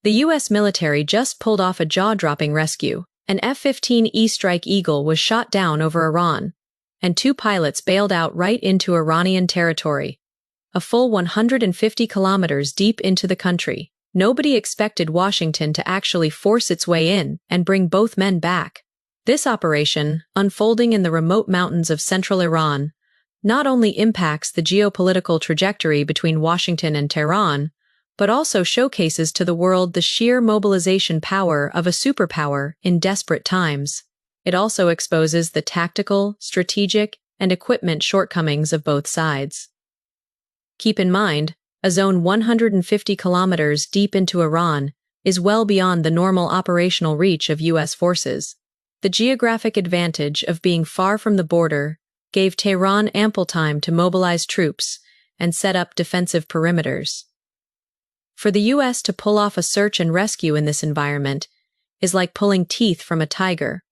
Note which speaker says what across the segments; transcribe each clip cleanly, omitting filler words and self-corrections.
Speaker 1: The U.S. military just pulled off a jaw-dropping rescue. An F-15E Strike Eagle was shot down over Iran, and 2 pilots bailed out right into Iranian territory, a full 150 kilometers deep into the country. Nobody expected Washington to actually force its way in and bring both men back. This operation, unfolding in the remote mountains of central Iran, not only impacts the geopolitical trajectory between Washington and Tehran, but also showcases to the world the sheer mobilization power of a superpower in desperate times. It also exposes the tactical, strategic, and equipment shortcomings of both sides. Keep in mind, a zone 150 kilometers deep into Iran is well beyond the normal operational reach of U.S. forces. The geographic advantage of being far from the border gave Tehran ample time to mobilize troops and set up defensive perimeters. For the U.S. to pull off a search and rescue in this environment is like pulling teeth from a tiger.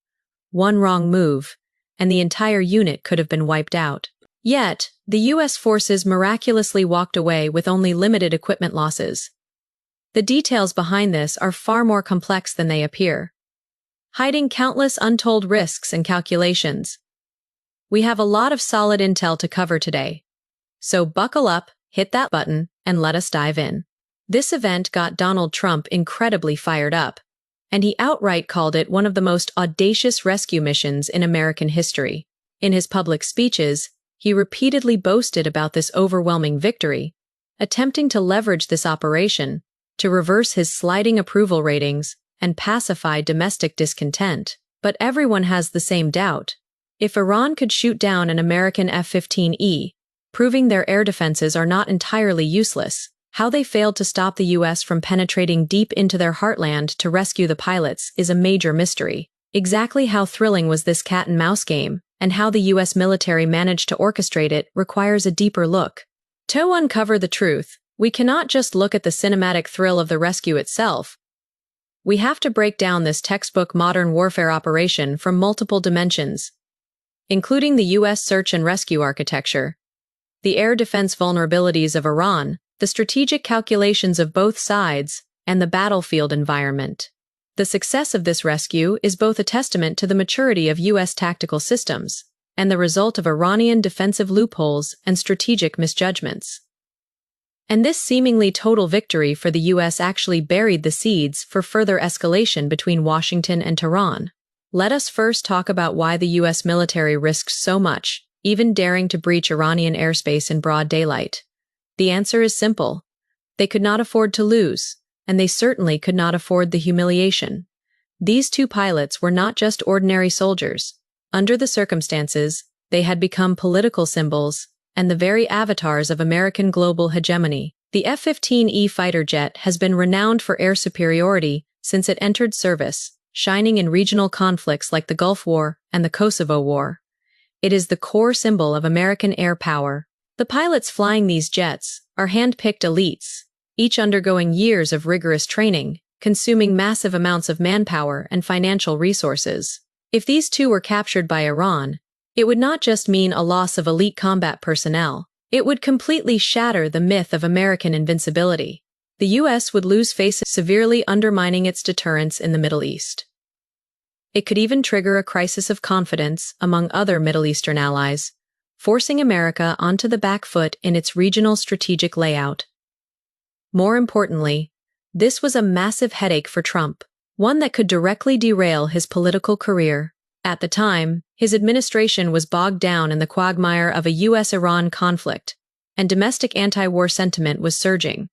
Speaker 1: One wrong move, and the entire unit could have been wiped out. Yet, the U.S. forces miraculously walked away with only limited equipment losses. The details behind this are far more complex than they appear, hiding countless untold risks and calculations. We have a lot of solid intel to cover today. So buckle up, hit that button, and let us dive in. This event got Donald Trump incredibly fired up, and he outright called it one of the most audacious rescue missions in American history. In his public speeches, he repeatedly boasted about this overwhelming victory, attempting to leverage this operation to reverse his sliding approval ratings and pacify domestic discontent. But everyone has the same doubt. If Iran could shoot down an American F-15E, proving their air defenses are not entirely useless, how they failed to stop the U.S. from penetrating deep into their heartland to rescue the pilots is a major mystery. Exactly how thrilling was this cat-and-mouse game, and how the U.S. military managed to orchestrate it requires a deeper look. To uncover the truth, we cannot just look at the cinematic thrill of the rescue itself. We have to break down this textbook modern warfare operation from multiple dimensions, including the U.S. search and rescue architecture, the air defense vulnerabilities of Iran, the strategic calculations of both sides, and the battlefield environment. The success of this rescue is both a testament to the maturity of U.S. tactical systems and the result of Iranian defensive loopholes and strategic misjudgments. And this seemingly total victory for the U.S. actually buried the seeds for further escalation between Washington and Tehran. Let us first talk about why the U.S. military risked so much, even daring to breach Iranian airspace in broad daylight. The answer is simple. They could not afford to lose, and they certainly could not afford the humiliation. These 2 pilots were not just ordinary soldiers. Under the circumstances, they had become political symbols and the very avatars of American global hegemony. The F-15E fighter jet has been renowned for air superiority since it entered service, shining in regional conflicts like the Gulf War and the Kosovo War. It is the core symbol of American air power. The pilots flying these jets are hand-picked elites, each undergoing years of rigorous training, consuming massive amounts of manpower and financial resources. If these 2 were captured by Iran, it would not just mean a loss of elite combat personnel, it would completely shatter the myth of American invincibility. The U.S. would lose face, severely undermining its deterrence in the Middle East. It could even trigger a crisis of confidence among other Middle Eastern allies, forcing America onto the back foot in its regional strategic layout. More importantly, this was a massive headache for Trump, one that could directly derail his political career. At the time, his administration was bogged down in the quagmire of a U.S.-Iran conflict, and domestic anti-war sentiment was surging.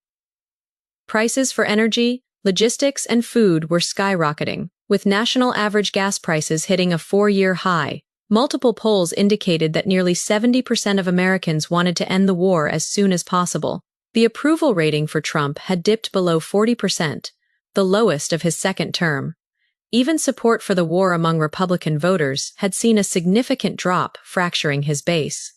Speaker 1: Prices for energy, logistics, and food were skyrocketing, with national average gas prices hitting a 4-year high. Multiple polls indicated that nearly 70% of Americans wanted to end the war as soon as possible. The approval rating for Trump had dipped below 40%, the lowest of his second term. Even support for the war among Republican voters had seen a significant drop, fracturing his base.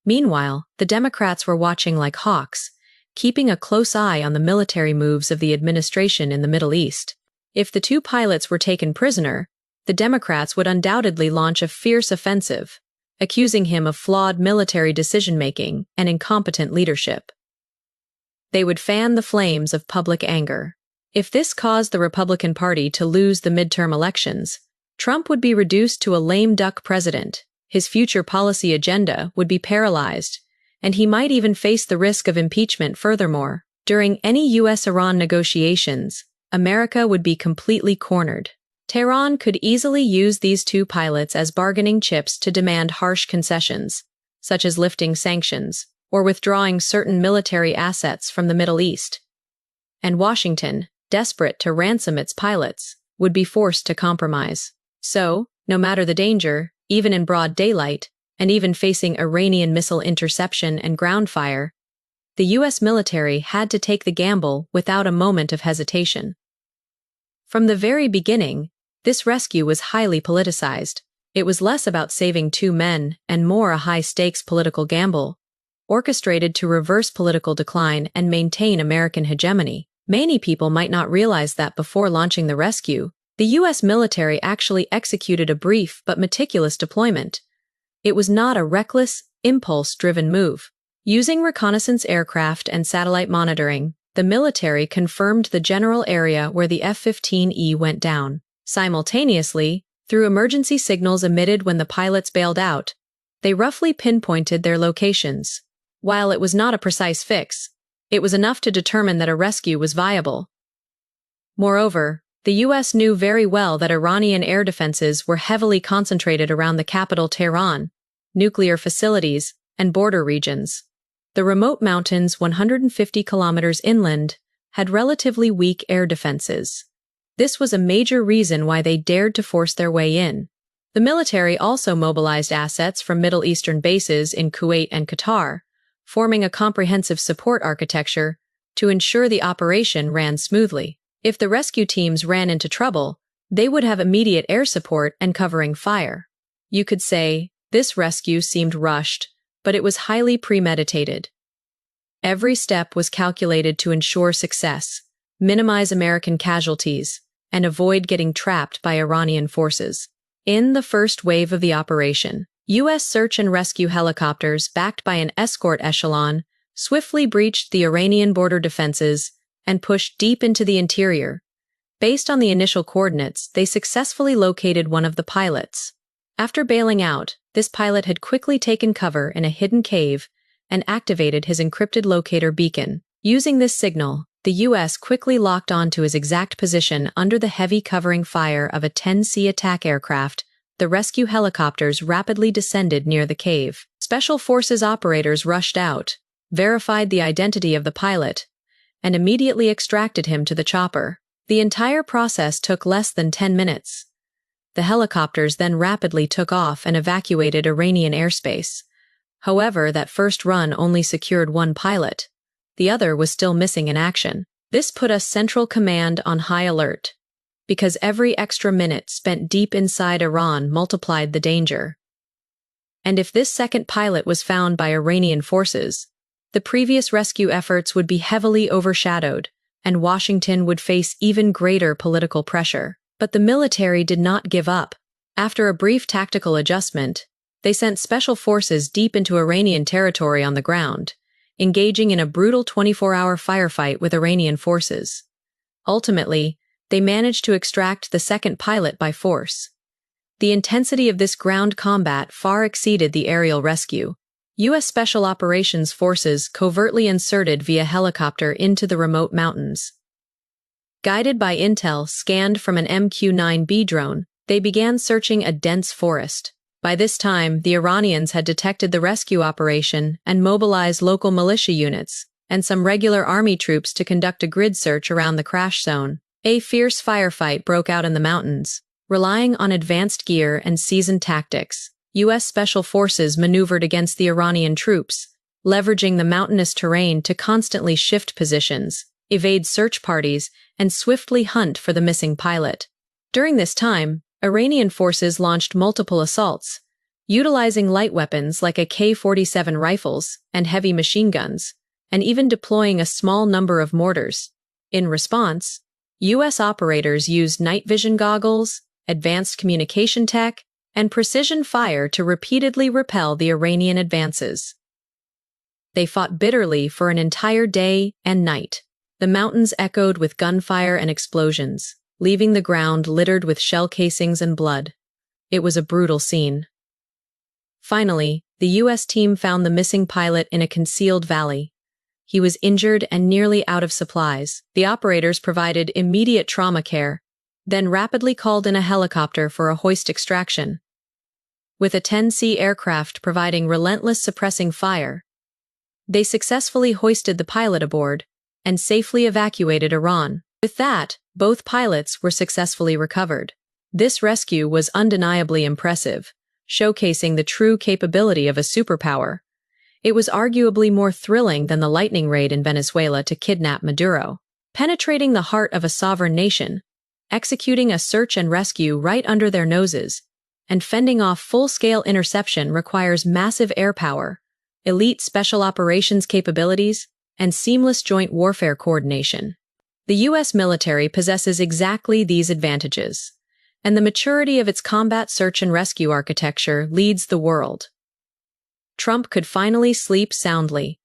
Speaker 1: Meanwhile, the Democrats were watching like hawks, keeping a close eye on the military moves of the administration in the Middle East. If the 2 pilots were taken prisoner, the Democrats would undoubtedly launch a fierce offensive, accusing him of flawed military decision-making and incompetent leadership. They would fan the flames of public anger. If this caused the Republican Party to lose the midterm elections, Trump would be reduced to a lame duck president, his future policy agenda would be paralyzed, and he might even face the risk of impeachment. Furthermore, during any U.S.-Iran negotiations, America would be completely cornered. Tehran could easily use these two pilots as bargaining chips to demand harsh concessions, such as lifting sanctions or withdrawing certain military assets from the Middle East. And Washington, desperate to ransom its pilots, would be forced to compromise. So, no matter the danger, even in broad daylight, and even facing Iranian missile interception and ground fire, the U.S. military had to take the gamble without a moment of hesitation. From the very beginning, this rescue was highly politicized. It was less about saving two men and more a high-stakes political gamble, orchestrated to reverse political decline and maintain American hegemony. Many people might not realize that before launching the rescue, the U.S. military actually executed a brief but meticulous deployment. It was not a reckless, impulse-driven move. Using reconnaissance aircraft and satellite monitoring, the military confirmed the general area where the F-15E went down. Simultaneously, through emergency signals emitted when the pilots bailed out, they roughly pinpointed their locations. While it was not a precise fix, it was enough to determine that a rescue was viable. Moreover, the U.S. knew very well that Iranian air defenses were heavily concentrated around the capital Tehran, nuclear facilities, and border regions. The remote mountains 150 kilometers inland had relatively weak air defenses. This was a major reason why they dared to force their way in. The military also mobilized assets from Middle Eastern bases in Kuwait and Qatar, forming a comprehensive support architecture to ensure the operation ran smoothly. If the rescue teams ran into trouble, they would have immediate air support and covering fire. You could say, this rescue seemed rushed, but it was highly premeditated. Every step was calculated to ensure success, minimize American casualties, and avoid getting trapped by Iranian forces. In the first wave of the operation, U.S. search and rescue helicopters backed by an escort echelon swiftly breached the Iranian border defenses and pushed deep into the interior. Based on the initial coordinates, they successfully located one of the pilots. After bailing out, this pilot had quickly taken cover in a hidden cave and activated his encrypted locator beacon. Using this signal, the U.S. quickly locked onto his exact position under the heavy covering fire of a 10C attack aircraft. The rescue helicopters rapidly descended near the cave. Special Forces operators rushed out, verified the identity of the pilot, and immediately extracted him to the chopper. The entire process took less than 10 minutes. The helicopters then rapidly took off and evacuated Iranian airspace. However, that first run only secured one pilot. The other was still missing in action. This put us Central Command on high alert, because every extra minute spent deep inside Iran multiplied the danger. And if this second pilot was found by Iranian forces, the previous rescue efforts would be heavily overshadowed, and Washington would face even greater political pressure. But the military did not give up. After a brief tactical adjustment, they sent special forces deep into Iranian territory on the ground, engaging in a brutal 24-hour firefight with Iranian forces. Ultimately, they managed to extract the second pilot by force. The intensity of this ground combat far exceeded the aerial rescue. U.S. Special Operations Forces covertly inserted via helicopter into the remote mountains. Guided by intel scanned from an MQ-9B drone, they began searching a dense forest. By this time, the Iranians had detected the rescue operation and mobilized local militia units and some regular army troops to conduct a grid search around the crash zone. A fierce firefight broke out in the mountains. Relying on advanced gear and seasoned tactics, U.S. Special Forces maneuvered against the Iranian troops, leveraging the mountainous terrain to constantly shift positions, evade search parties, and swiftly hunt for the missing pilot. During this time, Iranian forces launched multiple assaults, utilizing light weapons like AK-47 rifles and heavy machine guns, and even deploying a small number of mortars. In response, U.S. operators used night vision goggles, advanced communication tech, and precision fire to repeatedly repel the Iranian advances. They fought bitterly for an entire day and night. The mountains echoed with gunfire and explosions, leaving the ground littered with shell casings and blood. It was a brutal scene. Finally, the U.S. team found the missing pilot in a concealed valley. He was injured and nearly out of supplies. The operators provided immediate trauma care, then rapidly called in a helicopter for a hoist extraction. With a 10C aircraft providing relentless suppressing fire, they successfully hoisted the pilot aboard and safely evacuated Iran. With that, both pilots were successfully recovered. This rescue was undeniably impressive, showcasing the true capability of a superpower. It was arguably more thrilling than the lightning raid in Venezuela to kidnap Maduro. Penetrating the heart of a sovereign nation, executing a search and rescue right under their noses, and fending off full-scale interception requires massive air power, elite special operations capabilities, and seamless joint warfare coordination. The U.S. military possesses exactly these advantages, and the maturity of its combat search and rescue architecture leads the world. Trump could finally sleep soundly.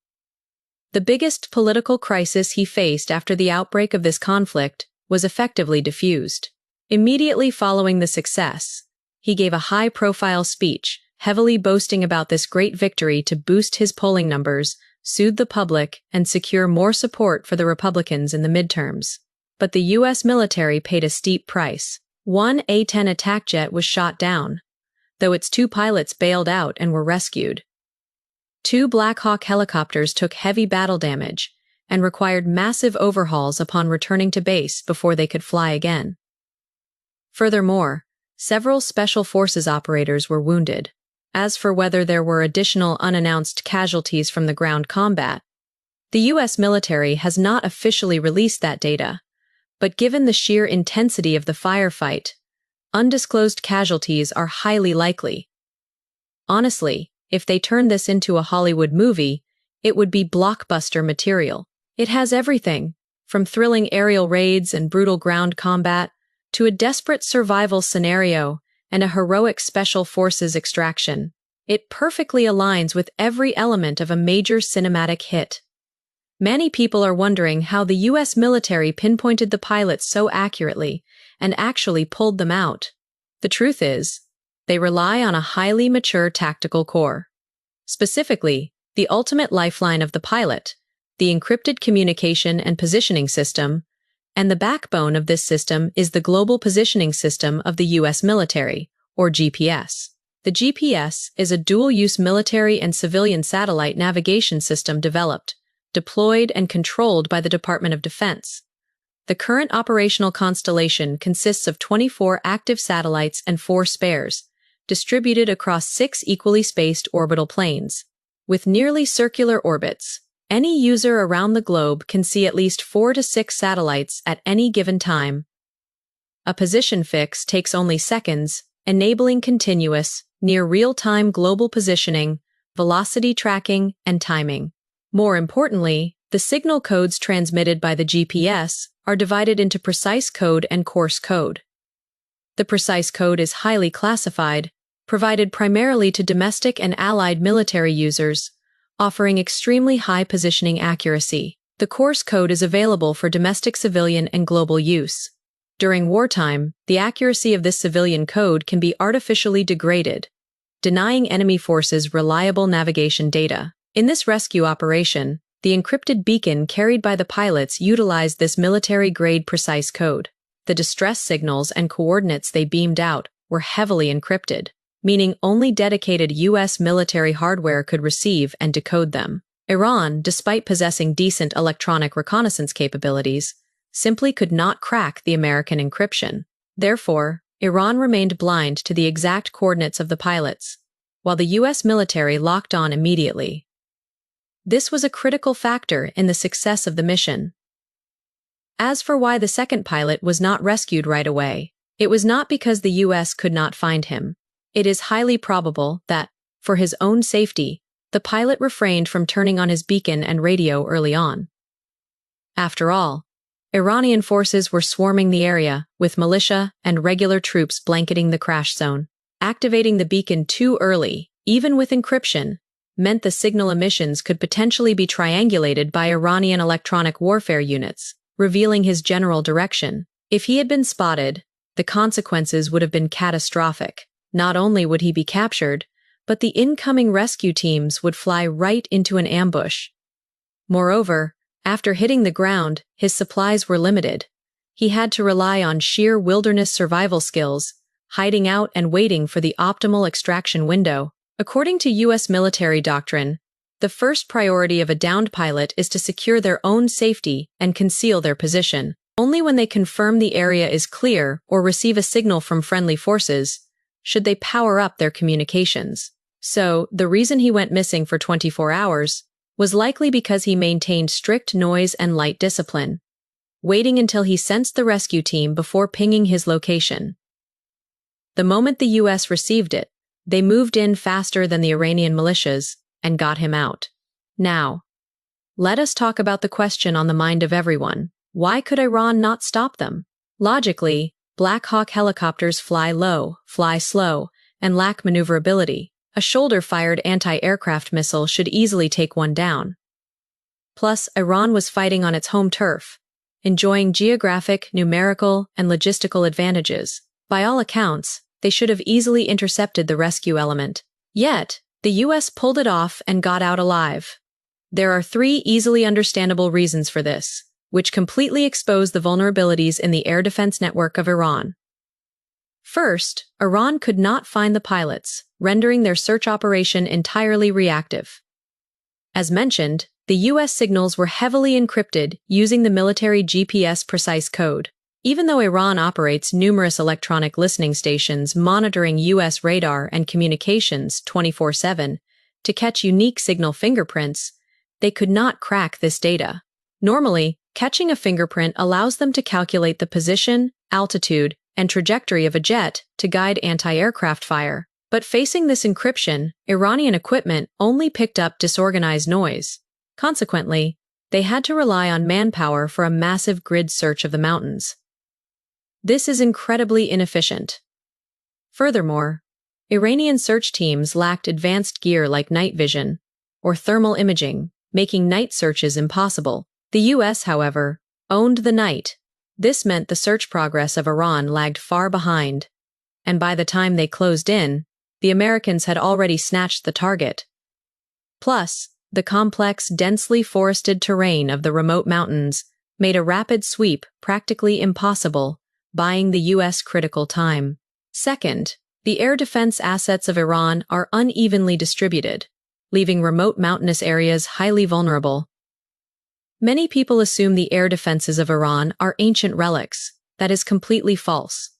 Speaker 1: The biggest political crisis he faced after the outbreak of this conflict was effectively diffused. Immediately following the success, he gave a high-profile speech, heavily boasting about this great victory to boost his polling numbers, soothe the public, and secure more support for the Republicans in the midterms. But the U.S. military paid a steep price. One A-10 attack jet was shot down, though its 2 pilots bailed out and were rescued. 2 Black Hawk helicopters took heavy battle damage and required massive overhauls upon returning to base before they could fly again. Furthermore, several Special Forces operators were wounded. As for whether there were additional unannounced casualties from the ground combat, the U.S. military has not officially released that data, but given the sheer intensity of the firefight, undisclosed casualties are highly likely. Honestly, if they turned this into a Hollywood movie, it would be blockbuster material. It has everything, from thrilling aerial raids and brutal ground combat, to a desperate survival scenario and a heroic special forces extraction. It perfectly aligns with every element of a major cinematic hit. Many people are wondering how the U.S. military pinpointed the pilots so accurately and actually pulled them out. The truth is, they rely on a highly mature tactical core. Specifically, the ultimate lifeline of the pilot, the encrypted communication and positioning system, and the backbone of this system is the Global Positioning System of the U.S. military, or GPS. The GPS is a dual-use military and civilian satellite navigation system developed, deployed, and controlled by the Department of Defense. The current operational constellation consists of 24 active satellites and 4 spares, distributed across 6 equally spaced orbital planes. With nearly circular orbits, any user around the globe can see at least 4 to 6 satellites at any given time. A position fix takes only seconds, enabling continuous, near real-time global positioning, velocity tracking, and timing. More importantly, the signal codes transmitted by the GPS are divided into precise code and coarse code. The precise code is highly classified, provided primarily to domestic and allied military users, offering extremely high positioning accuracy. The coarse code is available for domestic civilian and global use. During wartime, the accuracy of this civilian code can be artificially degraded, denying enemy forces reliable navigation data. In this rescue operation, the encrypted beacon carried by the pilots utilized this military-grade precise code. The distress signals and coordinates they beamed out were heavily encrypted, meaning only dedicated U.S. military hardware could receive and decode them. Iran, despite possessing decent electronic reconnaissance capabilities, simply could not crack the American encryption. Therefore, Iran remained blind to the exact coordinates of the pilots, while the U.S. military locked on immediately. This was a critical factor in the success of the mission. As for why the second pilot was not rescued right away, it was not because the U.S. could not find him. It is highly probable that, for his own safety, the pilot refrained from turning on his beacon and radio early on. After all, Iranian forces were swarming the area, with militia and regular troops blanketing the crash zone. Activating the beacon too early, even with encryption, meant the signal emissions could potentially be triangulated by Iranian electronic warfare units, revealing his general direction. If he had been spotted, the consequences would have been catastrophic. Not only would he be captured, but the incoming rescue teams would fly right into an ambush. Moreover, after hitting the ground, his supplies were limited. He had to rely on sheer wilderness survival skills, hiding out and waiting for the optimal extraction window. According to U.S. military doctrine, the first priority of a downed pilot is to secure their own safety and conceal their position. Only when they confirm the area is clear or receive a signal from friendly forces should they power up their communications. So, the reason he went missing for 24 hours was likely because he maintained strict noise and light discipline, waiting until he sensed the rescue team before pinging his location. The moment the U.S. received it, they moved in faster than the Iranian militias and got him out. Now, let us talk about the question on the mind of everyone. Why could Iran not stop them? Logically, Black Hawk helicopters fly low, fly slow, and lack maneuverability. A shoulder-fired anti-aircraft missile should easily take one down. Plus, Iran was fighting on its home turf, enjoying geographic, numerical, and logistical advantages. By all accounts, they should have easily intercepted the rescue element. Yet, the U.S. pulled it off and got out alive. There are 3 easily understandable reasons for this, which completely expose the vulnerabilities in the air defense network of Iran. First, Iran could not find the pilots, rendering their search operation entirely reactive. As mentioned, the U.S. signals were heavily encrypted using the military GPS precise code. Even though Iran operates numerous electronic listening stations monitoring U.S. radar and communications 24/7 to catch unique signal fingerprints, they could not crack this data. Normally, catching a fingerprint allows them to calculate the position, altitude, and trajectory of a jet to guide anti-aircraft fire. But facing this encryption, Iranian equipment only picked up disorganized noise. Consequently, they had to rely on manpower for a massive grid search of the mountains. This is incredibly inefficient. Furthermore, Iranian search teams lacked advanced gear like night vision or thermal imaging, making night searches impossible. The U.S., however, owned the night. This meant the search progress of Iran lagged far behind, and by the time they closed in, the Americans had already snatched the target. Plus, the complex, densely forested terrain of the remote mountains made a rapid sweep practically impossible, buying the U.S. critical time. Second, the air defense assets of Iran are unevenly distributed, leaving remote mountainous areas highly vulnerable. Many people assume the air defenses of Iran are ancient relics. That is completely false.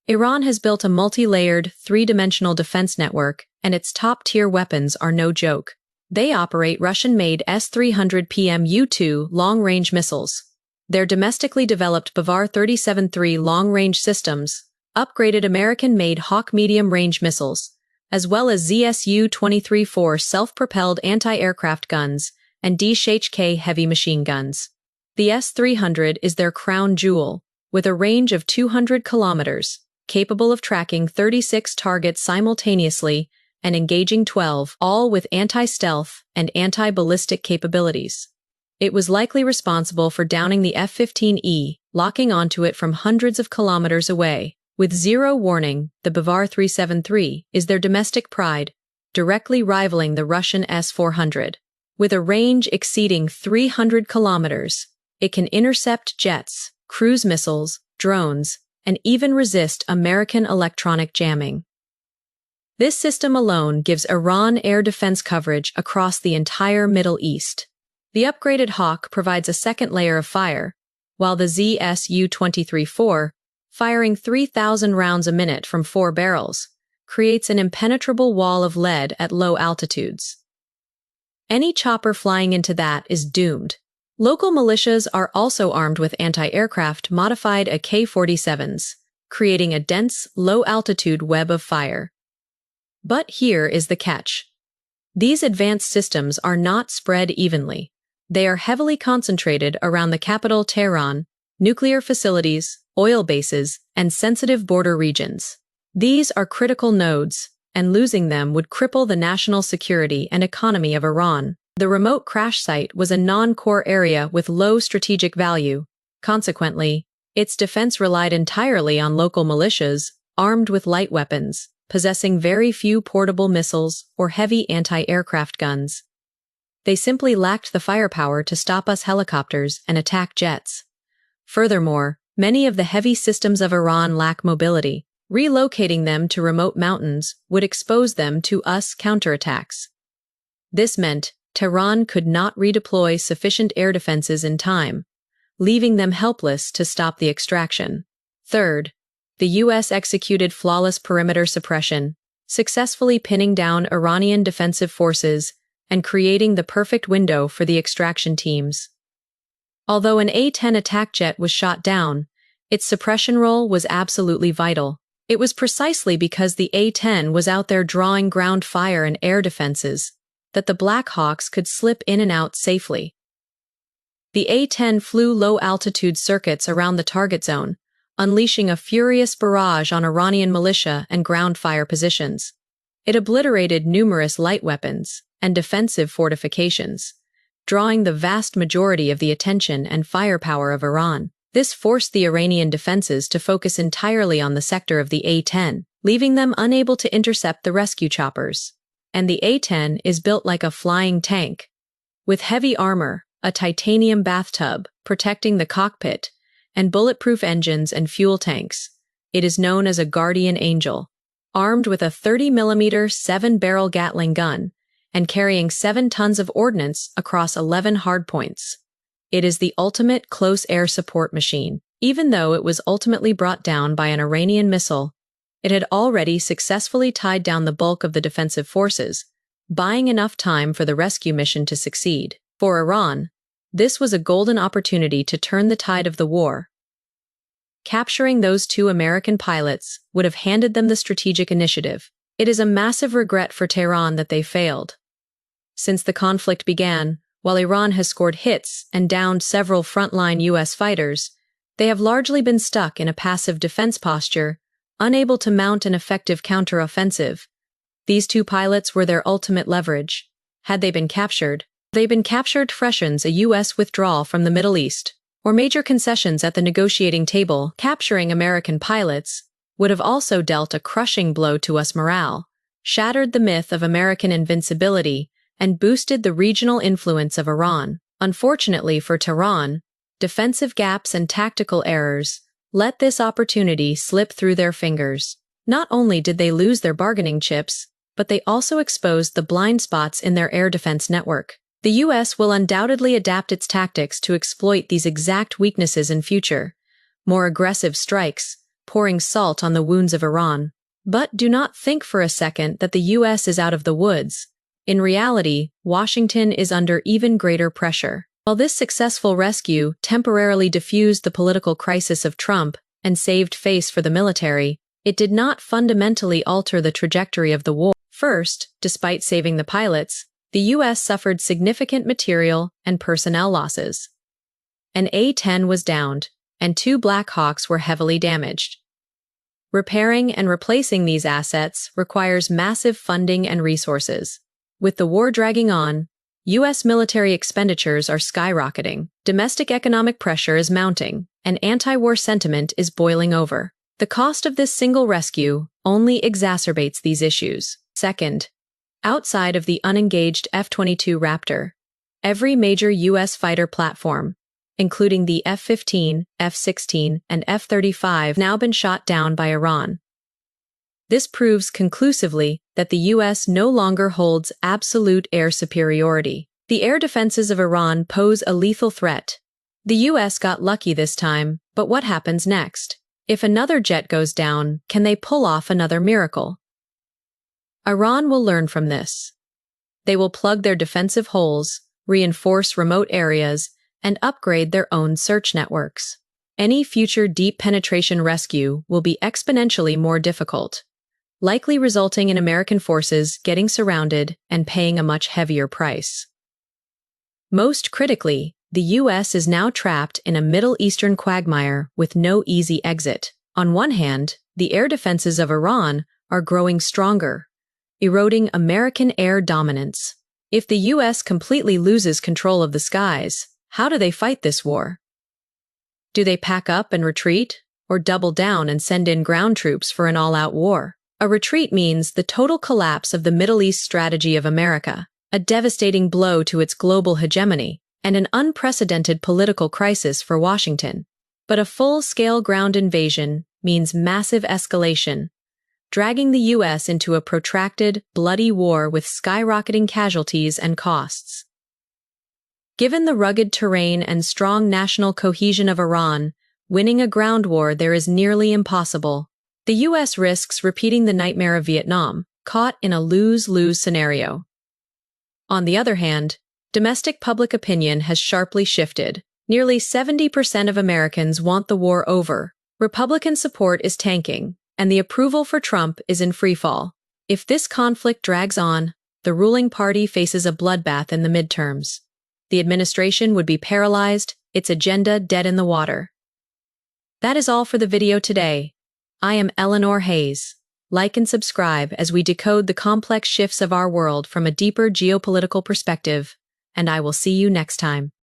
Speaker 1: Iran has built a multi-layered, 3-dimensional defense network, and its top-tier weapons are no joke. They operate Russian-made S-300 PMU-2 long-range missiles. Their domestically developed Bavar 37-3 long-range systems, upgraded American-made Hawk medium-range missiles, as well as ZSU-23-4 self-propelled anti-aircraft guns, and DSHK heavy machine guns. The S-300 is their crown jewel, with a range of 200 kilometers, capable of tracking 36 targets simultaneously and engaging 12, all with anti-stealth and anti-ballistic capabilities. It was likely responsible for downing the F-15E, locking onto it from hundreds of kilometers away. With zero warning, the Bavar 373 is their domestic pride, directly rivaling the Russian S-400. With a range exceeding 300 kilometers, it can intercept jets, cruise missiles, drones, and even resist American electronic jamming. This system alone gives Iran air defense coverage across the entire Middle East. The upgraded Hawk provides a second layer of fire, while the ZSU-23-4, firing 3,000 rounds a minute from 4 barrels, creates an impenetrable wall of lead at low altitudes. Any chopper flying into that is doomed. Local militias are also armed with anti-aircraft modified AK-47s, creating a dense, low-altitude web of fire. But here is the catch. These advanced systems are not spread evenly. They are heavily concentrated around the capital Tehran, nuclear facilities, oil bases, and sensitive border regions. These are critical nodes, and losing them would cripple the national security and economy of Iran. The remote crash site was a non-core area with low strategic value. Consequently, its defense relied entirely on local militias, armed with light weapons, possessing very few portable missiles or heavy anti-aircraft guns. They simply lacked the firepower to stop us helicopters and attack jets. Furthermore, many of the heavy systems of Iran lack mobility. Relocating them to remote mountains would expose them to US counterattacks. This meant Tehran could not redeploy sufficient air defenses in time, leaving them helpless to stop the extraction. Third, the US executed flawless perimeter suppression, successfully pinning down Iranian defensive forces and creating the perfect window for the extraction teams. Although an A-10 attack jet was shot down, its suppression role was absolutely vital. It was precisely because the A-10 was out there drawing ground fire and air defenses that the Black Hawks could slip in and out safely. The A-10 flew low-altitude circuits around the target zone, unleashing a furious barrage on Iranian militia and ground fire positions. It obliterated numerous light weapons and defensive fortifications, drawing the vast majority of the attention and firepower of Iran. This forced the Iranian defenses to focus entirely on the sector of the A-10, leaving them unable to intercept the rescue choppers. And the A-10 is built like a flying tank, with heavy armor, a titanium bathtub protecting the cockpit, and bulletproof engines and fuel tanks. It is known as a guardian angel, armed with a 30mm 7-barrel Gatling gun and carrying 7 tons of ordnance across 11 hardpoints. It is the ultimate close air support machine. Even though it was ultimately brought down by an Iranian missile, it had already successfully tied down the bulk of the defensive forces, buying enough time for the rescue mission to succeed. For Iran, this was a golden opportunity to turn the tide of the war. Capturing those 2 American pilots would have handed them the strategic initiative. It is a massive regret for Tehran that they failed. Since the conflict began, while Iran has scored hits and downed several frontline U.S. fighters, they have largely been stuck in a passive defense posture, unable to mount an effective counteroffensive. These 2 pilots were their ultimate leverage. Had they been captured, freshens a U.S. withdrawal from the Middle East, or major concessions at the negotiating table. Capturing American pilots would have also dealt a crushing blow to US morale, shattered the myth of American invincibility, and boosted the regional influence of Iran. Unfortunately for Tehran, defensive gaps and tactical errors let this opportunity slip through their fingers. Not only did they lose their bargaining chips, but they also exposed the blind spots in their air defense network. The U.S. will undoubtedly adapt its tactics to exploit these exact weaknesses in future. More aggressive strikes, pouring salt on the wounds of Iran. But do not think for a second that the U.S. is out of the woods. In reality, Washington is under even greater pressure. While this successful rescue temporarily diffused the political crisis of Trump and saved face for the military, it did not fundamentally alter the trajectory of the war. First, despite saving the pilots, the U.S. suffered significant material and personnel losses. An A-10 was downed, and 2 Black Hawks were heavily damaged. Repairing and replacing these assets requires massive funding and resources. With the war dragging on, U.S. military expenditures are skyrocketing, domestic economic pressure is mounting, and anti-war sentiment is boiling over. The cost of this single rescue only exacerbates these issues. Second, outside of the unengaged F-22 Raptor, every major U.S. fighter platform, including the F-15, F-16, and F-35, now been shot down by Iran. This proves conclusively that the U.S. no longer holds absolute air superiority. The air defenses of Iran pose a lethal threat. The U.S. got lucky this time, but what happens next? If another jet goes down, can they pull off another miracle? Iran will learn from this. They will plug their defensive holes, reinforce remote areas, and upgrade their own search networks. Any future deep penetration rescue will be exponentially more difficult, likely resulting in American forces getting surrounded and paying a much heavier price. Most critically, the U.S. is now trapped in a Middle Eastern quagmire with no easy exit. On one hand, the air defenses of Iran are growing stronger, eroding American air dominance. If the US completely loses control of the skies, how do they fight this war? Do they pack up and retreat, or double down and send in ground troops for an all-out war? A retreat means the total collapse of the Middle East strategy of America, a devastating blow to its global hegemony, and an unprecedented political crisis for Washington. But a full-scale ground invasion means massive escalation, dragging the US into a protracted, bloody war with skyrocketing casualties and costs. Given the rugged terrain and strong national cohesion of Iran, winning a ground war there is nearly impossible. The US risks repeating the nightmare of Vietnam, caught in a lose-lose scenario. On the other hand, domestic public opinion has sharply shifted. Nearly 70% of Americans want the war over. Republican support is tanking, and the approval for Trump is in freefall. If this conflict drags on, the ruling party faces a bloodbath in the midterms. The administration would be paralyzed, its agenda dead in the water. That is all for the video today. I am Eleanor Hayes. Like and subscribe as we decode the complex shifts of our world from a deeper geopolitical perspective, and I will see you next time.